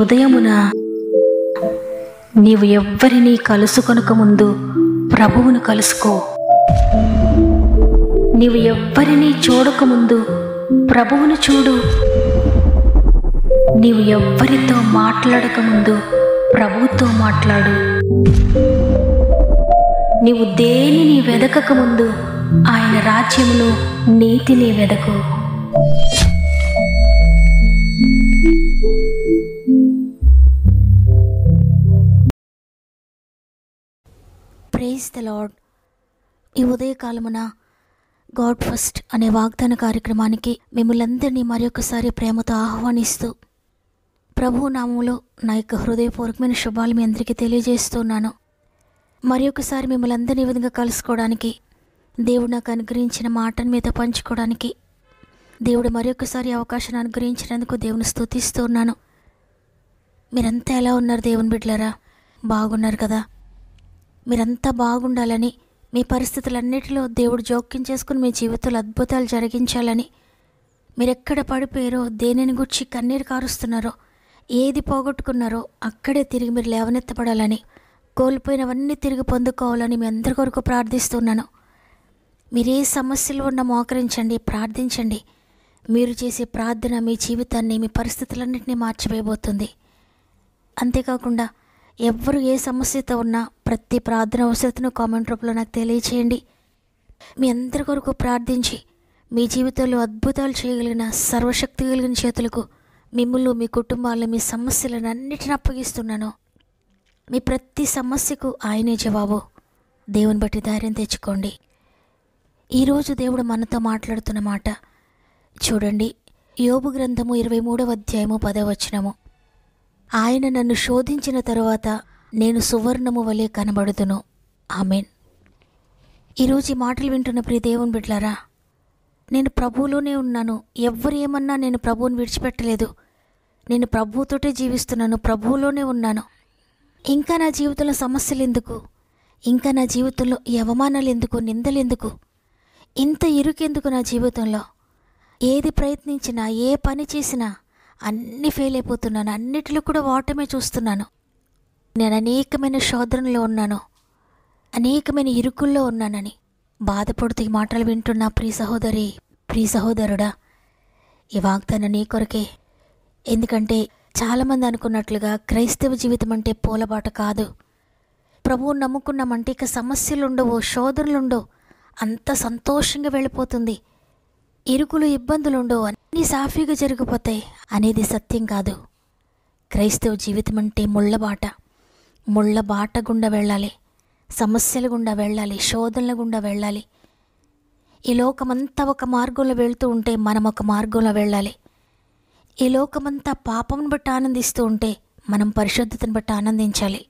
ఉదయమున నీవు ఎవ్వరినీ కలుసుకొనక ముందు ప్రభువును కలుసుకో. నీవు ఎవ్వరినీ చూడకముందు ప్రభువును చూడు. నీవు ఎవ్వరితో మాట్లాడకముందు ప్రభువుతో మాట్లాడు. నీవు దేనిని వెదకకముందు ఆయన రాజ్యమును నీతిని వెదకు. Praise the lord. ఈ ఉదయకాలమున గాడ్ ఫస్ట్ అనే వాగ్దాన కార్యక్రమానికి మిమ్మల్ందరినీ మరొకసారి ప్రేమతో ఆహ్వానిస్తూ ప్రభువు నామములో నా యొక్క హృదయపూర్వకమైన శుభాలు మీ అందరికీ తెలియజేస్తున్నాను. మరొకసారి మిమ్మల్ని అందరినీ ఈ విధంగా కలుసుకోవడానికి, దేవుడు నాకు అనుగ్రహించిన మాటను మీతో పంచుకోవడానికి దేవుడు మరొకసారి అవకాశాన్ని అనుగ్రహించినందుకు దేవుని స్తుతిస్తున్నాను. మీరంతా ఎలా ఉన్నారు దేవుని బిడ్డలారా? బాగున్నారు కదా? మీరంతా బాగుండాలని, మీ పరిస్థితులన్నిటిలో దేవుడు జోక్యం చేసుకుని మీ జీవితంలో అద్భుతాలు జరిగించాలని, మీరెక్కడ పడిపోయారో, దేనిని గురించి కన్నీరు కారుస్తున్నారో, ఏది పోగొట్టుకున్నారో అక్కడే తిరిగి మీరు లేవనెత్తపడాలని, కోల్పోయినవన్నీ తిరిగి పొందుకోవాలని మీ అందరి కొరకు ప్రార్థిస్తున్నాను. మీరు ఏ సమస్యలు ఉన్నా మోకరించండి, ప్రార్థించండి. మీరు చేసే ప్రార్థన మీ జీవితాన్ని, మీ పరిస్థితులన్నింటినీ మార్చివేయబోతుంది. అంతేకాకుండా ఎవ్వరు ఏ సమస్యతో ఉన్నా ప్రతి ప్రార్థన అవసరతను కామెంట్ రూపంలో నాకు తెలియచేయండి. మీ అందరి కొరకు ప్రార్థించి మీ జీవితంలో అద్భుతాలు చేయగలిగిన సర్వశక్తి కలిగిన చేతులకు మిమ్మల్ని, మీ కుటుంబాలను, మీ సమస్యలను అన్నిటిని అప్పగిస్తున్నాను. మీ ప్రతి సమస్యకు ఆయనే జవాబు. దేవుని బట్టి ధైర్యం తెచ్చుకోండి. ఈరోజు దేవుడు మనతో మాట్లాడుతున్న మాట చూడండి. యోబు గ్రంథము 23వ అధ్యాయము 10వ వచనము. ఆయన నన్ను శోధించిన తరువాత నేను సువర్ణము వలె కనబడుదును. ఆమెన్. ఈరోజు ఈ మాటలు వింటున్న ప్రియ దేవుని బిడ్డలారా, నేను ప్రభువులోనే ఉన్నాను. ఎవ్వరు ఏమన్నా నేను ప్రభువుని విడిచిపెట్టలేదు. నేను ప్రభువుతోటే జీవిస్తున్నాను, ప్రభువులోనే ఉన్నాను. ఇంకా నా జీవితంలో సమస్యలు ఎందుకు? ఇంకా నా జీవితంలో ఈ అవమానాలు ఎందుకు? నిందలు ఎందుకు? ఇంత ఇరుకెందుకు నా జీవితంలో? ఏది ప్రయత్నించినా, ఏ పని చేసినా అన్నీ ఫెయిల్ అయిపోతున్నాను. అన్నిటిలో కూడా ఓటమే చూస్తున్నాను. నేను అనేకమైన శోధనలో ఉన్నాను, అనేకమైన ఇరుకుల్లో ఉన్నానని బాధపడుతూ ఈ మాటలు వింటున్నా ప్రియ సహోదరి, ప్రియ సహోదరుడా, ఈ వాగ్దానం నీ కొరకే. ఎందుకంటే చాలామంది అనుకున్నట్లుగా క్రైస్తవ జీవితం అంటే పూలబాట కాదు. ప్రభువుని నమ్ముకున్నామంటే ఇక సమస్యలు ఉండవు, శోధనలు ఉండవు, అంత సంతోషంగా వెళ్ళిపోతుంది, ఇరుకులు ఇబ్బందులు ఉండవు, అన్నీ సాఫీగా జరిగిపోతాయి అనేది సత్యం కాదు. క్రైస్తవ జీవితం అంటే ముళ్ళబాట. ముళ్ళబాట గుండా వెళ్ళాలి, సమస్యల గుండా వెళ్ళాలి, శోధనల గుండా వెళ్ళాలి. ఈ లోకమంతా ఒక మార్గంలో వెళ్తూ ఉంటే మనం ఒక మార్గంలో వెళ్ళాలి. ఈ లోకమంతా పాపం బట్టి ఆనందిస్తూ ఉంటే మనం పరిశుద్ధతను బట్టి ఆనందించాలి.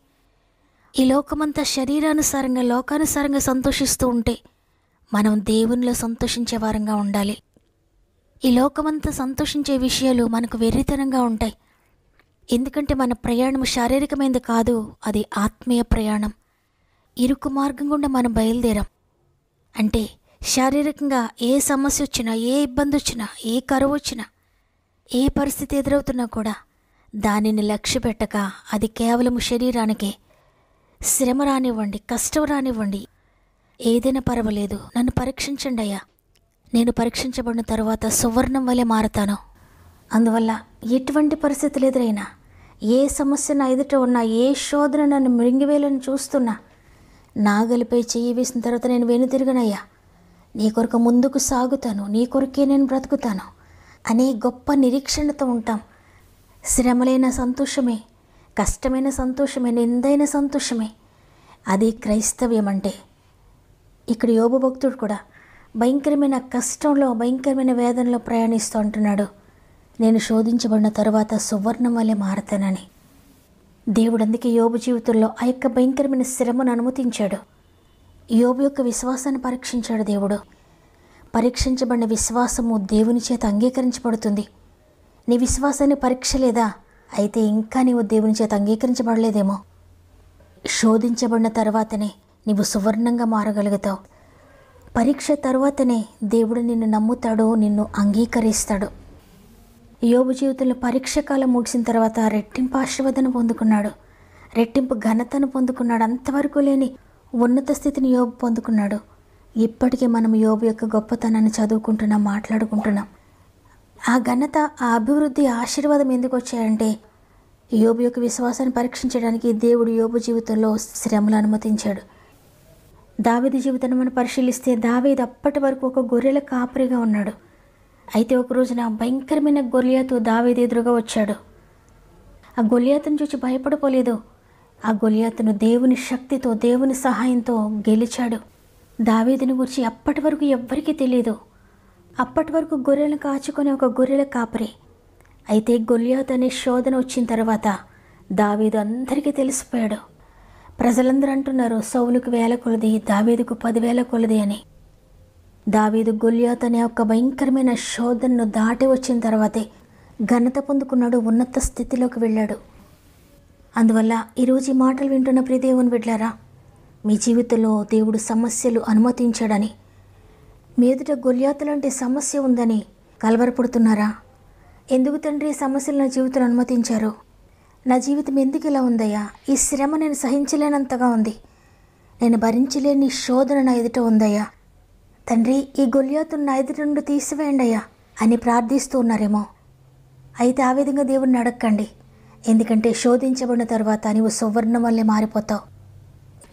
ఈ లోకమంతా శరీరానుసారంగా, లోకానుసారంగా సంతోషిస్తూ ఉంటే మనం దేవునిలో సంతోషించే వారంగా ఉండాలి. ఈ లోకమంతా సంతోషించే విషయాలు మనకు వెర్రితనంగా ఉంటాయి. ఎందుకంటే మన ప్రయాణం శారీరకమైనది కాదు, అది ఆత్మీయ ప్రయాణం. ఇరుకు మార్గం గుండా మనం బయలుదేరాం అంటే శారీరకంగా ఏ సమస్య వచ్చినా, ఏ ఇబ్బంది వచ్చినా, ఏ కరువు వచ్చినా, ఏ పరిస్థితి ఎదురవుతున్నా కూడా దానిని లక్ష్య పెట్టక అది కేవలం శరీరానికే. శ్రమ రానివ్వండి, కష్టం రానివ్వండి, ఏదైనా పర్వాలేదు, నన్ను పరీక్షించండి అయ్యా, నేను పరీక్షించబడిన తర్వాత సువర్ణం వలె మారతాను. అందువల్ల ఎటువంటి పరిస్థితులు ఎదురైనా, ఏ సమస్య నా ఎదుట ఉన్నా, ఏ శోధన నన్ను మృంగివేయాలని చూస్తున్నా, నాగలిపై చెయ్యి వేసిన తర్వాత నేను వెనుతిరగనయ్యా, నీ కొరకు ముందుకు సాగుతాను, నీ కొరకే నేను బ్రతుకుతాను అనే గొప్ప నిరీక్షణతో ఉంటాం. శ్రమలైన సంతోషమే, కష్టమైన సంతోషమే, నిందైన సంతోషమే. అది క్రైస్తవ్యం అంటే. ఇక్కడ యోబు భక్తుడు కూడా భయంకరమైన కష్టంలో, భయంకరమైన వేదనలో ప్రయాణిస్తూ అంటున్నాడు, నేను శోధించబడిన తరువాత సువర్ణం వలె మారతానని. దేవుడు అందుకే యోబు జీవితంలో ఆ యొక్క భయంకరమైన శ్రమను అనుమతించాడు. యోబు యొక్క విశ్వాసాన్ని పరీక్షించాడు దేవుడు. పరీక్షించబడిన విశ్వాసము దేవుని చేత అంగీకరించబడుతుంది. నీ విశ్వాసాన్ని పరీక్ష లేదా? అయితే ఇంకా నీవు దేవుని చేత అంగీకరించబడలేదేమో. శోధించబడిన తర్వాతనే నీవు సువర్ణంగా మారగలుగుతావు. పరీక్ష తర్వాతనే దేవుడు నిన్ను నమ్ముతాడు, నిన్ను అంగీకరిస్తాడు. యోబు జీవితంలో పరీక్ష కాలం ముగిసిన తర్వాత రెట్టింపు ఆశీర్వాదాన్ని పొందుకున్నాడు, రెట్టింపు ఘనతను పొందుకున్నాడు. అంతవరకు లేని ఉన్నత స్థితిని యోబు పొందుకున్నాడు. ఇప్పటికీ మనం యోబు యొక్క గొప్పతనాన్ని చదువుకుంటున్నాం, మాట్లాడుకుంటున్నాం. ఆ ఘనత, ఆ అభివృద్ధి, ఆశీర్వాదం ఎందుకు వచ్చాయంటే యోబు యొక్క విశ్వాసాన్ని పరీక్షించడానికి దేవుడు యోబు జీవితంలో శ్రమలు అనుమతించాడు. దావీదు జీవితాన్ని మనం పరిశీలిస్తే దావీదు అప్పటి వరకు ఒక గొర్రెల కాపరిగా ఉన్నాడు. అయితే ఒక రోజున భయంకరమైన గొలియాతు దావీదు ఎదురుగా వచ్చాడు. ఆ గొలియాతును చూసి భయపడిపోలేదు. ఆ గొలియాతును దేవుని శక్తితో, దేవుని సహాయంతో గెలిచాడు. దావీదుని గురించి అప్పటి వరకు ఎవ్వరికీ తెలియదు. అప్పటి వరకు గొర్రెలను కాచుకొని ఒక గొర్రెల కాపరి. అయితే గొలియాతు అనే శోధన వచ్చిన తర్వాత దావీదు అందరికీ తెలిసిపోయాడు. ప్రజలందరూ అంటున్నారు, సౌలుకు 1000 కొలది, దావీదుకు 10,000 కొలది అని. దావీదు గొలియాతు అనే ఒక భయంకరమైన శోధనను దాటి వచ్చిన తర్వాతే ఘనత పొందుకున్నాడు, ఉన్నత స్థితిలోకి వెళ్ళాడు. అందువల్ల ఈరోజు ఈ మాటలు వింటున్న ప్రియ దేవుని బిడ్డలారా, మీ జీవితంలో దేవుడు సమస్యలు అనుమతించాడని, మీ ఎదుట గొలియాతు లాంటి సమస్య ఉందని కలవరపడుతున్నారా? ఎందుకు తండ్రి సమస్యలు నా జీవితంలో అనుమతించారు? నా జీవితం ఎందుకు ఇలా ఉందయ్యా? ఈ శ్రమ నేను సహించలేనంతగా ఉంది, నేను భరించలేని శోధన నా ఎదుట ఉందయ్యా. తండ్రి, ఈ గొలియాతును నా ఎదుట నుండి తీసివేయండి అయ్యా అని ప్రార్థిస్తూ ఉన్నారేమో. అయితే ఆ విధంగా దేవుడిని అడగండి. ఎందుకంటే శోధించబడిన తర్వాత నీవు సువర్ణం వల్లే మారిపోతావు.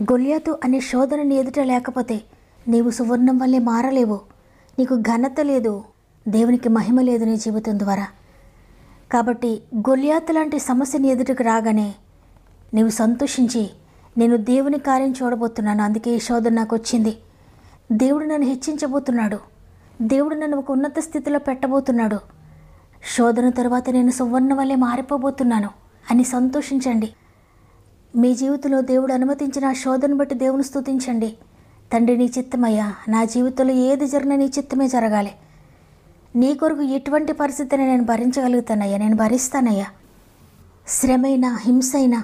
గొలియాతు అనే శోధన నీ ఎదుట లేకపోతే నీవు సువర్ణం వల్లే మారలేవు. నీకు ఘనత లేదు, దేవునికి మహిమ లేదు నీ జీవితం ద్వారా. కాబట్టి గొలియాతు లాంటి సమస్య నీ ఎదుటికి రాగానే నీవు సంతోషించి, నేను దేవుని కార్యం చూడబోతున్నాను, అందుకే ఈ శోధన నాకు వచ్చింది, దేవుడు నన్ను హెచ్చించబోతున్నాడు, దేవుడు నన్ను ఒక ఉన్నత స్థితిలో పెట్టబోతున్నాడు, శోధన తర్వాత నేను సువర్ణ వల్లే మారిపోబోతున్నాను అని సంతోషించండి. మీ జీవితంలో దేవుడు అనుమతించిన ఆ శోధన బట్టి దేవుని స్తుతించండి. తండ్రి, నీ చిత్తమయ్యా, నా జీవితంలో ఏది జరిగినా నీ చిత్తమే జరగాలి. నీ కొరకు ఎటువంటి పరిస్థితిని నేను భరించగలుగుతానయ్యా, నేను భరిస్తానయ్యా. శ్రమైనా, హింసైనా,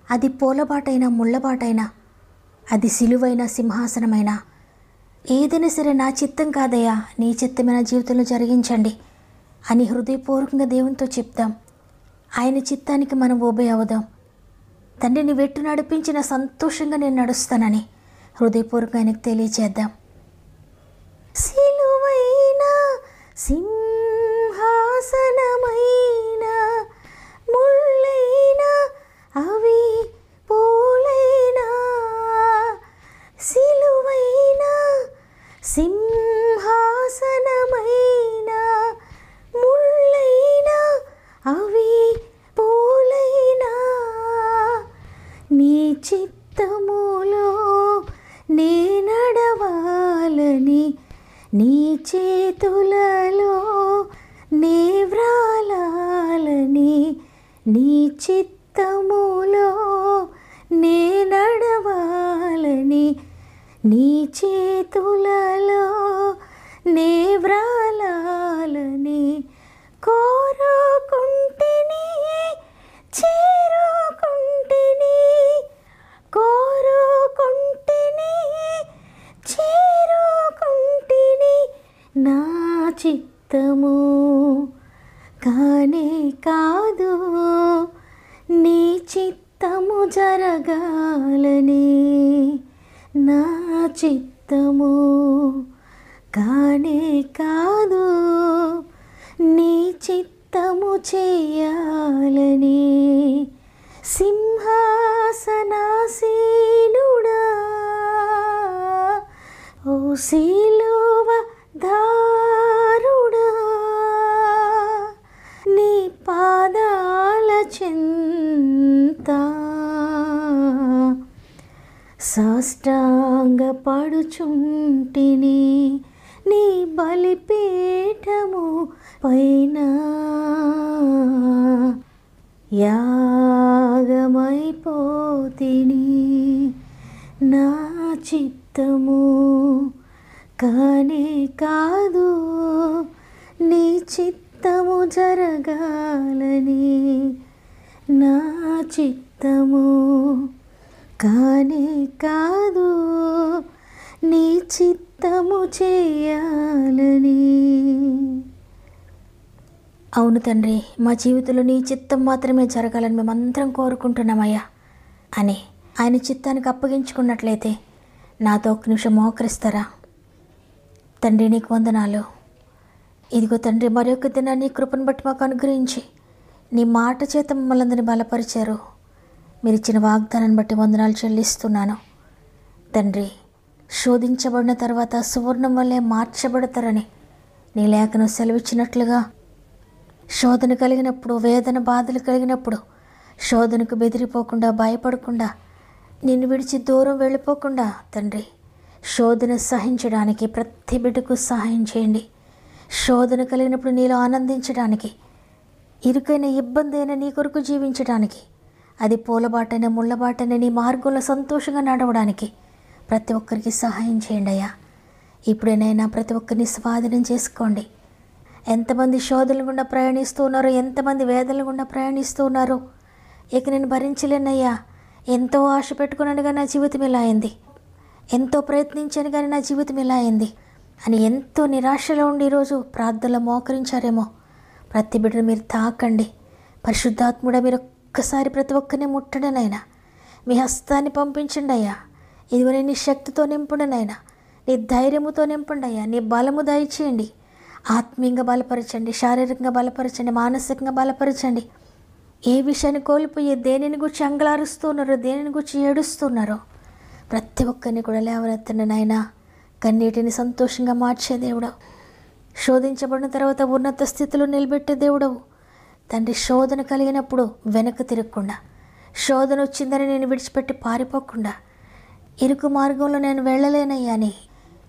అది పూలబాటైనా, ముళ్ళబాటైనా, అది సిలువైన, సింహాసనమైనా, ఏదైనా సరే నా చిత్తం కాదయ్యా, నీ చిత్తమే నా జీవితంలో జరిగించండి అని హృదయపూర్వకంగా దేవునితో చెప్దాం. ఆయన చిత్తానికి మనం ఓబే అవుదాం. తండ్రి, నీ వెట్టు నడిపించిన సంతోషంగా నేను నడుస్తానని హృదయపూర్వకంగా ఆయనకు తెలియజేద్దాం. సిలువైన, సింహాసనమైన, ముళ్ళైన, అవి పూలైనా, సిలువైన, సింహాసనమైన, ముళ్ళైన, అవి పూలైనా, నీ చిత్తములో నే నడవాలని, నీ చేతులలో నే వ్రాలాలని, నీ చిత్తములో నే నడవాలని, నీ చేతులలో నే వ్రాలాలని కోరుకుంటిని, చేరుకుంటిని, కోరుకుంటిని, చేరుకుంటిని, నా చిత్తము కానే కాదు, నీ చిత్తము జరగాలని, నా చిత్తము కానే కాదు, నీ చిత్తము చేయాలని. సింహాసనాసీనుడా, ఓ సిలువ ధారుడా, నీ పాదాల చెంత సాష్టాంగ పడుచుంటిని, నీ బలిపీఠము పైన యాగమైపోతిని, నా చిత్తము కానే కాదు, నీ చిత్తము జరగాలని, నా చిత్తము కానే కాదు, నీ చిత్తము చేయాలని. అవును తండ్రి, మా జీవితంలో నీ చిత్తం మాత్రమే జరగాలని మేమందరం కోరుకుంటున్నామయ్యా అని ఆయన చిత్తానికి అప్పగించుకున్నట్లయితే నాతో ఒక్క నిమిషం మోకరిస్తారా? తండ్రి నీకు వందనాలు. ఇదిగో తండ్రి, మరొక దినాన్ని నీ కృపను బట్టి మాకు అనుగ్రహించి నీ మాట చేత మమ్మల్ని అందరినీ బలపరిచారు. మీరు ఇచ్చిన వాగ్దానాన్ని బట్టి వందనాలు చెల్లిస్తున్నాను తండ్రి. శోధించబడిన తర్వాత సువర్ణం వల్లే మార్చబడతారని నీ లేఖను సెలవిచ్చినట్లుగా శోధన కలిగినప్పుడు, వేదన బాధలు కలిగినప్పుడు శోధనకు బెదిరిపోకుండా, భయపడకుండా, నిన్ను విడిచి దూరం వెళ్ళిపోకుండా తండ్రి శోధన సహించడానికి ప్రతి బిడ్డకు సహాయం చేయండి. శోధన కలిగినప్పుడు నీలో ఆనందించడానికి, ఇరుకైన ఇబ్బంది అయినా నీ కొరకు జీవించడానికి, అది పూలబాటైనా ముళ్ళబాటైనా నీ మార్గంలో సంతోషంగా నడవడానికి ప్రతి ఒక్కరికి సహాయం చేయండి అయ్యా. ఇప్పుడేనైనా ప్రతి ఒక్కరిని స్వాధీనం చేసుకోండి. ఎంతమంది శోధనల గుండా ప్రయాణిస్తూ ఉన్నారో, ఎంతమంది వేదనల గుండా ప్రయాణిస్తూ ఉన్నారో, ఇక నేను భరించలేనయ్యా, ఎంతో ఆశ పెట్టుకున్నాను కానీ నా జీవితం ఇలా అయింది, ఎంతో ప్రయత్నించాను కానీ నా జీవితం ఇలా అయింది అని ఎంతో నిరాశలో ఉండి ఈరోజు ప్రార్థనలో మోకరించారేమో. ప్రతి బిడ్డను మీరు తాకండి. పరిశుద్ధాత్ముడా, మీరు ఒక్కసారి ప్రతి ఒక్కరిని ముట్టడనైనా మీ హస్తాన్ని పంపించండి అయ్యా. ఇదిగో నీ శక్తితో నింపుడనైనా, నీ ధైర్యముతో నింపండి అయ్యా. నీ బలము దయచేయండి. ఆత్మీయంగా బలపరచండి, శారీరకంగా బలపరచండి, మానసికంగా బలపరచండి. ఏ విషయాన్ని కోల్పోయి దేనిని గురించి అంగలారుస్తున్నారో, దేనిని గురించి ఏడుస్తున్నారో ప్రతి ఒక్కరిని కూడా లేవనెత్తండి నాయనా. కన్నీటిని సంతోషంగా మార్చే దేవుడవు, శోధించబడిన తర్వాత ఉన్నత స్థితిలో నిలబెట్టే దేవుడవు తండ్రి. శోధన కలిగినప్పుడు వెనక్కి తిరగకుండా, శోధన వచ్చిందని నేను విడిచిపెట్టి పారిపోకుండా, ఇరుకు మార్గంలో నేను వెళ్ళలేనయ్యా అని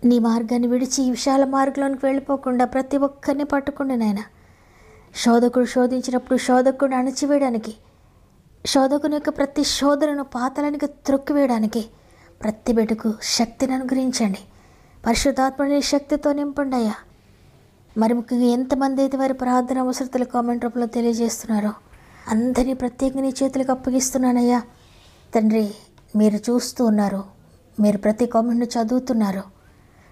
నీ మార్గాన్ని విడిచి ఈ విశాల మార్గంలోనికి వెళ్ళిపోకుండా ప్రతి ఒక్కరిని పట్టుకోండి నాయన. శోధకుడు శోధించినప్పుడు శోధకుడు అణచివేయడానికి, శోధకుని యొక్క ప్రతి శోధనను పాతాళానికి త్రొక్కివేయడానికి ప్రతి బిడ్డకు శక్తిని అనుగ్రహించండి. పరిశుద్ధాత్మని శక్తితో నింపండి అయ్యా. మరి ముఖ్యంగా ఎంతమంది అయితే వారి ప్రార్థన అవసరతలు కామెంట్ రూపంలో తెలియజేస్తున్నారో అందరినీ ప్రత్యేకంగా నీ చేతులకు అప్పగిస్తున్నానయ్యా. తండ్రి, మీరు చూస్తూ ఉన్నారు, మీరు ప్రతి కామెంట్ను చదువుతున్నారు,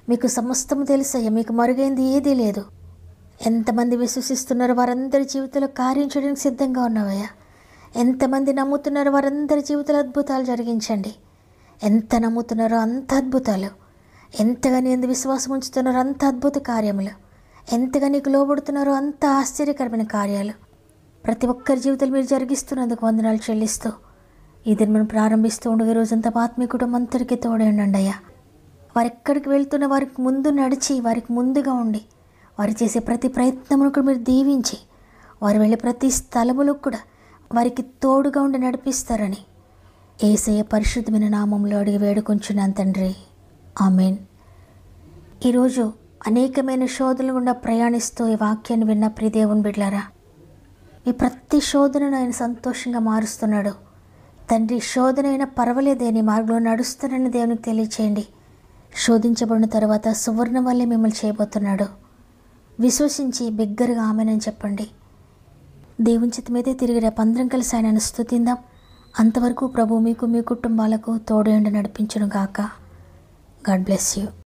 మీకు సమస్తము తెలుసయ్యా, మీకు మరుగైంది ఏదీ లేదు. ఎంతమంది విశ్వసిస్తున్నారో వారందరి జీవితంలో కార్యం చేయడానికి సిద్ధంగా ఉన్నావయ్యా. ఎంతమంది నమ్ముతున్నారో వారందరి జీవితంలో అద్భుతాలు జరిగించండి. ఎంత నమ్ముతున్నారో అంత అద్భుతాలు, ఎంతగా నీ యందు విశ్వాసం ఉంచుతున్నారో అంత అద్భుత కార్యములు, ఎంతగా నీకు లోబడుతున్నారో అంత ఆశ్చర్యకరమైన కార్యాలు ప్రతి ఒక్కరి జీవితాలు మీరు జరిగిస్తున్నందుకు వందనాలు చెల్లిస్తూ ఇది మనం ప్రారంభిస్తూ ఉండగా రోజంతా ఆత్మీయ కుటుంబం అంతటికీ తోడే ఉండండి అయ్యా. వారు ఎక్కడికి వెళ్తున్న వారికి ముందు నడిచి, వారికి ముందుగా ఉండి, వారు చేసే ప్రతి ప్రయత్నమును కూడా మీరు దీవించి, వారు వెళ్ళే ప్రతి స్థలములో కూడా వారికి తోడుగా ఉండి నడిపిస్తారని యేసయ్య పరిశుద్ధమైన నామంలో అడిగి వేడుకొంచున్నాను తండ్రి, ఆమెన్. ఈరోజు అనేకమైన శోధనలు గుండా ప్రయాణిస్తూ ఈ వాక్యాన్ని విన్న ప్రియ దేవుని బిడ్డలారా, మీ ప్రతి శోధనను ఆయన సంతోషంగా మారుస్తున్నాడు తండ్రి. శోధన అయినా పర్వాలేదే, నీ మార్గంలో నడుస్తానని దేవునికి తెలియచేయండి. శోధించబడిన తర్వాత సువర్ణ వల్లే మిమ్మల్ని చేయబోతున్నాడు. విశ్వసించి బిగ్గరగా ఆమెనని చెప్పండి. దేవుని చిత్తమైతే తిరిగి రేపు అందరం కలిసి ఆయనను స్తుతిందాం. అంతవరకు ప్రభు మీకు, మీ కుటుంబాలకు తోడేండి నడిపించును గాక. God bless you.